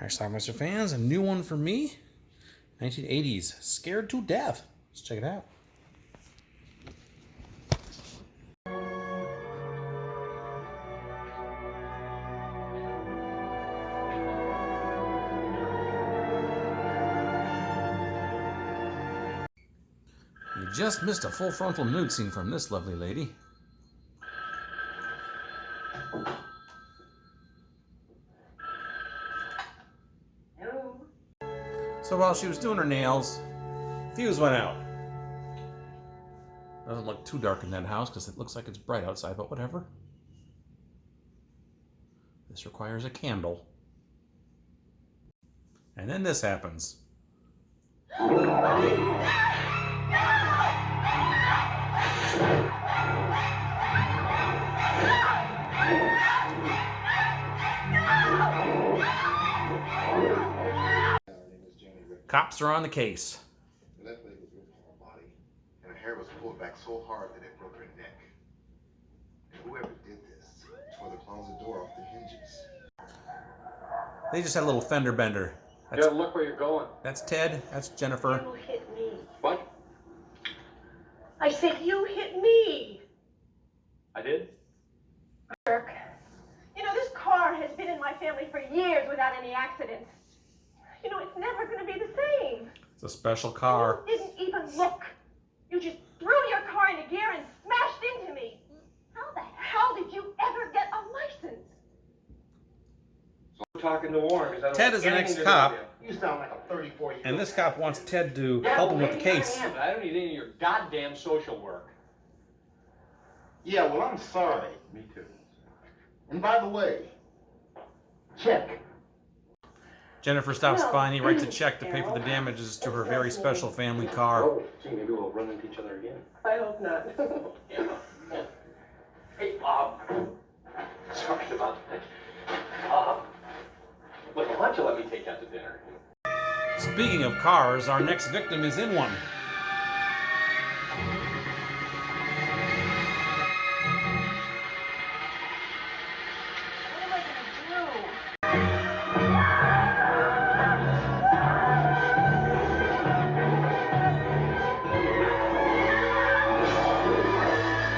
Alright, Schlockmeister fans, a new one for me. 1980s, Scared to Death. Let's check it out. You just missed a full frontal nude scene from this lovely lady. So while she was doing her nails, fuse went out. Doesn't look too dark in that house because it looks like it's bright outside, but whatever. This requires a candle. And then this happens. Cops are on the case. That lady was ripped from her body, and her hair was pulled back so hard that it broke her neck. And whoever did this tore the closet door off the hinges. They just had a little fender bender. You gotta look where you're going. That's Ted. That's Jennifer. You hit me. What? I said you hit me. I did? Jerk. You know, this car has been in my family for years without any accidents. You know, it's never going to be the same. It's a special car. You didn't even look. You just threw your car into gear and smashed into me. How the hell did you ever get a license? So I'm talking to Warren because I don't Ted have is an anything to do ex-cop. with you. You sound like a 34-year-old. And this cop wants Ted to help him with the case. But I don't need any of your goddamn social work. Yeah, well, I'm sorry. Me too. And by the way, check. Jennifer stops by and he writes a check to pay for the damages to her very special family car. Oh, gee, maybe we'll run into each other again. I hope not. Yeah. Hey, Bob. Sorry about that. Look, why don't you let me take you out to dinner? Speaking of cars, our next victim is in one. What am I going to do?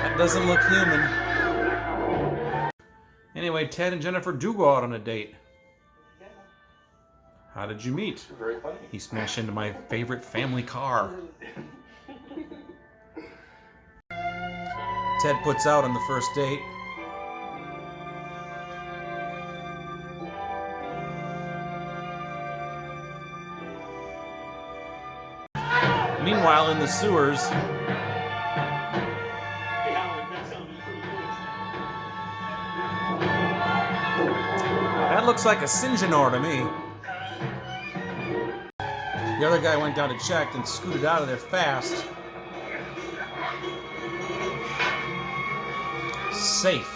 That doesn't look human. Anyway, Ted and Jennifer do go out on a date. How did you meet? Very funny. He smashed into my favorite family car. Ted puts out on the first date. Meanwhile, in the sewers, that looks like a Sinjanor to me. The other guy went down to check and scooted out of there fast. Safe.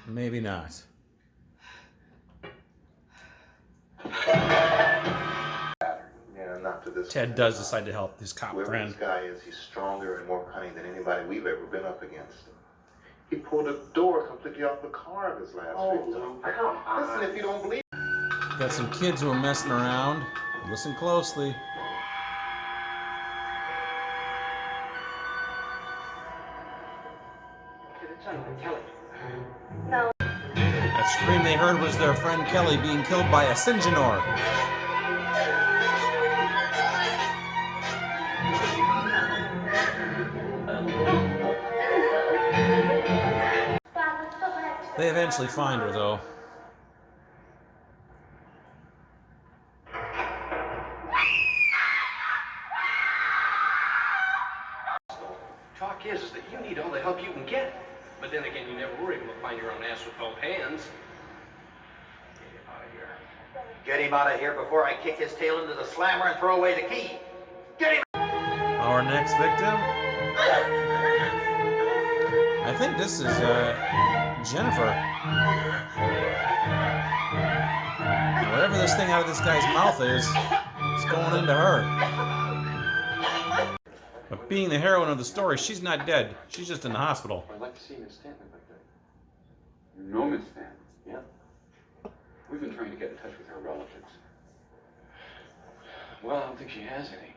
Maybe not. Yeah, not to this. Ted does decide to help his cop Whoever friend. this guy is, he's stronger and more cunning than anybody we've ever been up against. He pulled a door completely off the car of his last victim. Come on. Listen, if you don't believe. Got some kids who are messing around. Listen closely. No. That scream they heard was their friend Kelly being killed by a Sinjanor. They eventually find her, though. Talk is that you need all the help you can get. But then again, you never were able to find your own ass with both hands. Get him out of here. Get him out of here before I kick his tail into the slammer and throw away the key. Get him! Our next victim? I think this is Jennifer. Now, whatever this thing out of this guy's mouth is, it's going into her. But being the heroine of the story, she's not dead. She's just in the hospital. I'd like to see Miss Stanton like that. You know Miss Stanton? Yeah. We've been trying to get in touch with her relatives. Well, I don't think she has any.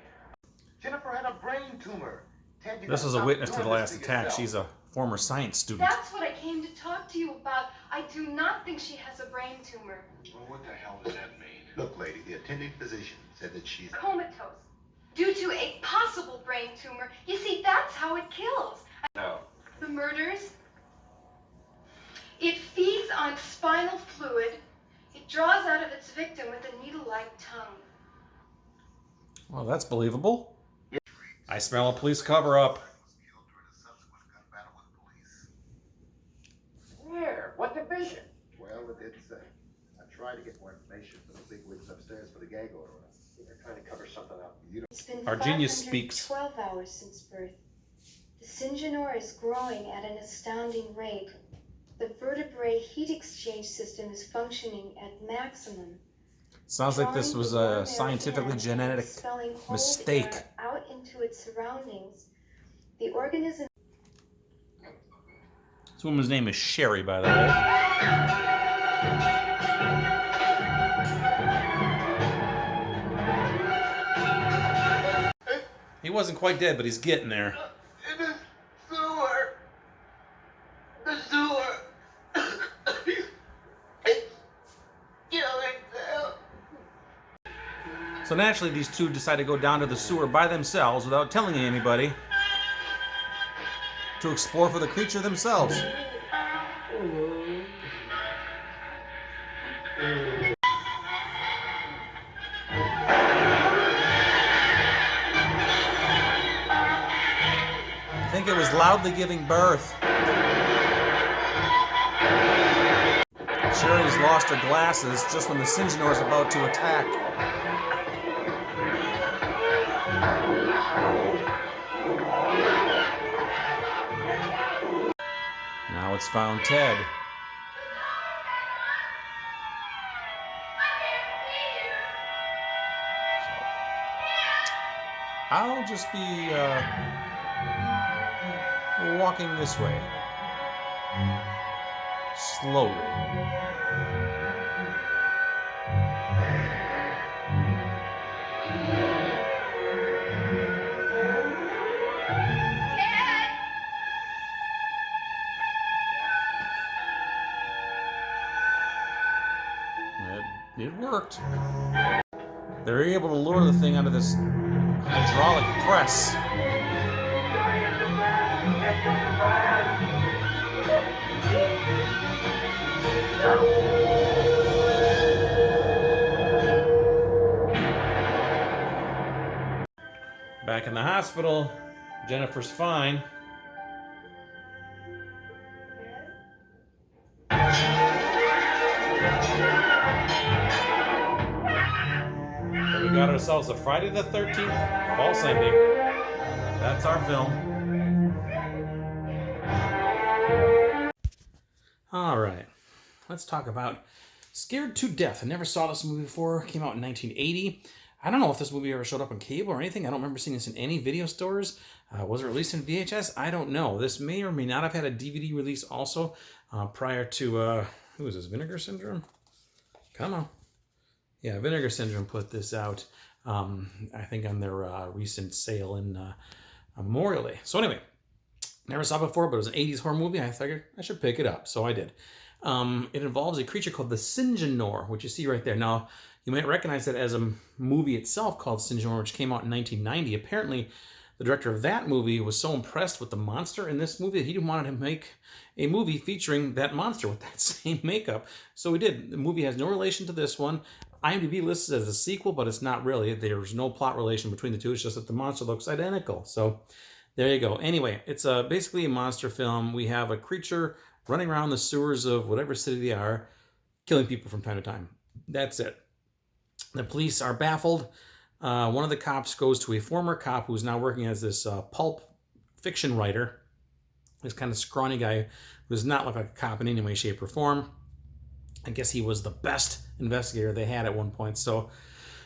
Jennifer had a brain tumor. Ted, you This gotta is a stop witness to doing the this last to attack. yourself. She's a former science student. That's what I came to talk to you about. I do not think she has a brain tumor. Well, what the hell does that mean? Look, lady, the attending physician said that she's... Comatose. Due to a possible brain tumor. You see, that's how it kills. No. The murders. It feeds on spinal fluid. It draws out of its victim with a needle-like tongue. Well, that's believable. I smell a police cover-up. Where? What division? Well, it didn't say. I tried to get more information from the big wigs upstairs for the gag order. They're trying to cover something up. It's been Our genius speaks. 12 hours since birth. The syngenor is growing at an astounding rate. The vertebrae heat exchange system is functioning at maximum. Sounds like this was a scientifically genetic mistake. Out into its surroundings. The organism. This woman's name is Sherry, by the way. He wasn't quite dead, but he's getting there. In the sewer. The sewer. It's killing them. So naturally, these two decide to go down to the sewer by themselves without telling anybody to explore for the creature themselves. I think it was loudly giving birth. Sherry's lost her glasses just when the syngenor is about to attack. Now it's found Ted. I'll just be walking this way. Slowly. It worked. They were able to lure the thing under this hydraulic press. Back in the hospital, Jennifer's fine. We got ourselves a Friday the 13th false ending. That's our film. All right, let's talk about Scared to Death. I never saw this movie before. It came out in 1980. I don't know if this movie ever showed up on cable or anything. I don't remember seeing this in any video stores. Was it released in VHS? I don't know. This may or may not have had a DVD release also prior to, who is this, Vinegar Syndrome? Come on. Yeah, Vinegar Syndrome put this out, I think on their recent sale in Memorial Day. So anyway, never saw it before, but it was an 80s horror movie. I figured I should pick it up, so I did. It involves a creature called the syngenor, which you see right there. Now, you might recognize that as a movie itself called Syngenor, which came out in 1990. Apparently, the director of that movie was so impressed with the monster in this movie that he wanted to make a movie featuring that monster with that same makeup. So he did. The movie has no relation to this one. IMDb lists it as a sequel, but it's not really. There's no plot relation between the two. It's just that the monster looks identical. So there you go. Anyway, it's basically a monster film. We have a creature running around the sewers of whatever city they are, killing people from time to time. That's it. The police are baffled. One of the cops goes to a former cop who's now working as this pulp fiction writer. This kind of scrawny guy who does not look like a cop in any way, shape, or form. I guess he was the best investigator they had at one point. So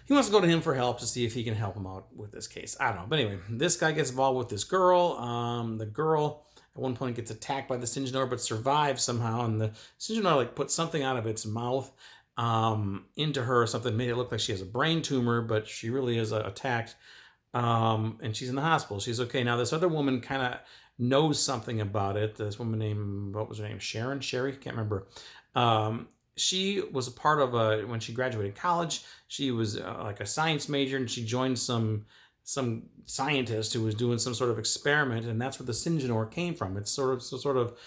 he wants to go to him for help to see if he can help him out with this case. I don't know. But anyway, this guy gets involved with this girl. The girl at one point gets attacked by the syngenor but survives somehow. And the syngenor puts something out of its mouth into her or something, made it look like she has a brain tumor, but she really is attacked. And she's in the hospital. She's okay. Now, this other woman kind of knows something about it. This woman named, what was her name? Sherry? Can't remember. She was a part of when she graduated college, she was like a science major, and she joined some scientist who was doing some sort of experiment, and that's where the Syngenor came from. It's sort of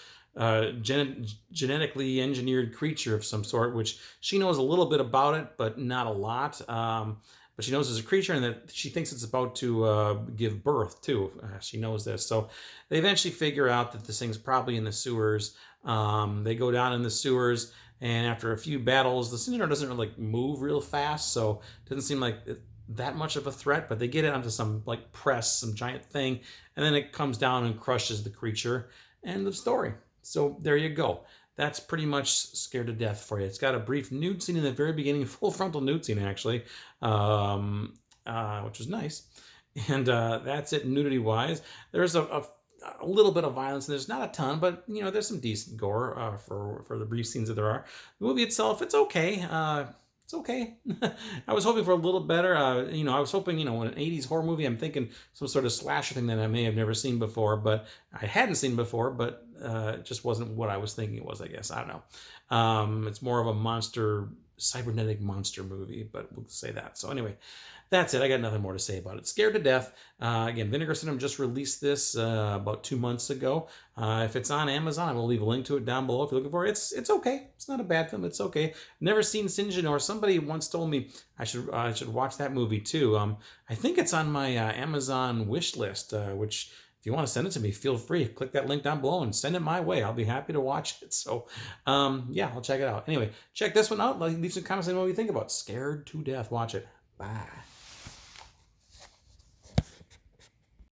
genetically engineered creature of some sort, which she knows a little bit about it, but not a lot. But she knows it's a creature, and that she thinks it's about to give birth too. She knows this, so they eventually figure out that this thing's probably in the sewers. They go down in the sewers, and after a few battles, the Syngenor doesn't really move real fast, so it doesn't seem like that much of a threat. But they get it onto some press, some giant thing, and then it comes down and crushes the creature. End of story. So there you go. That's pretty much Scared to Death for you. It's got a brief nude scene in the very beginning, full frontal nude scene actually, which was nice. And that's it nudity-wise. There's a little bit of violence, and there's not a ton, but there's some decent gore for the brief scenes that there are. The movie itself, it's okay. It's okay. I was hoping for a little better. I was hoping, an 80s horror movie, I'm thinking some sort of slasher thing that I may have never seen before, but I hadn't seen before, but it just wasn't what I was thinking it was, I guess. I don't know. It's more of a cybernetic monster movie, but we'll say that. So anyway, that's it. I got nothing more to say about it. Scared to Death. Again, Vinegar Syndrome just released this about 2 months ago. If it's on Amazon, I will leave a link to it down below if you're looking for it. It's okay. It's not a bad film. It's okay. Never seen Syngenor. Somebody once told me I should watch that movie too. I think it's on my Amazon wish list, which if you want to send it to me, feel free. Click that link down below and send it my way. I'll be happy to watch it. So, yeah, I'll check it out. Anyway, check this one out. Leave some comments on what you think about Scared to Death. Watch it. Bye.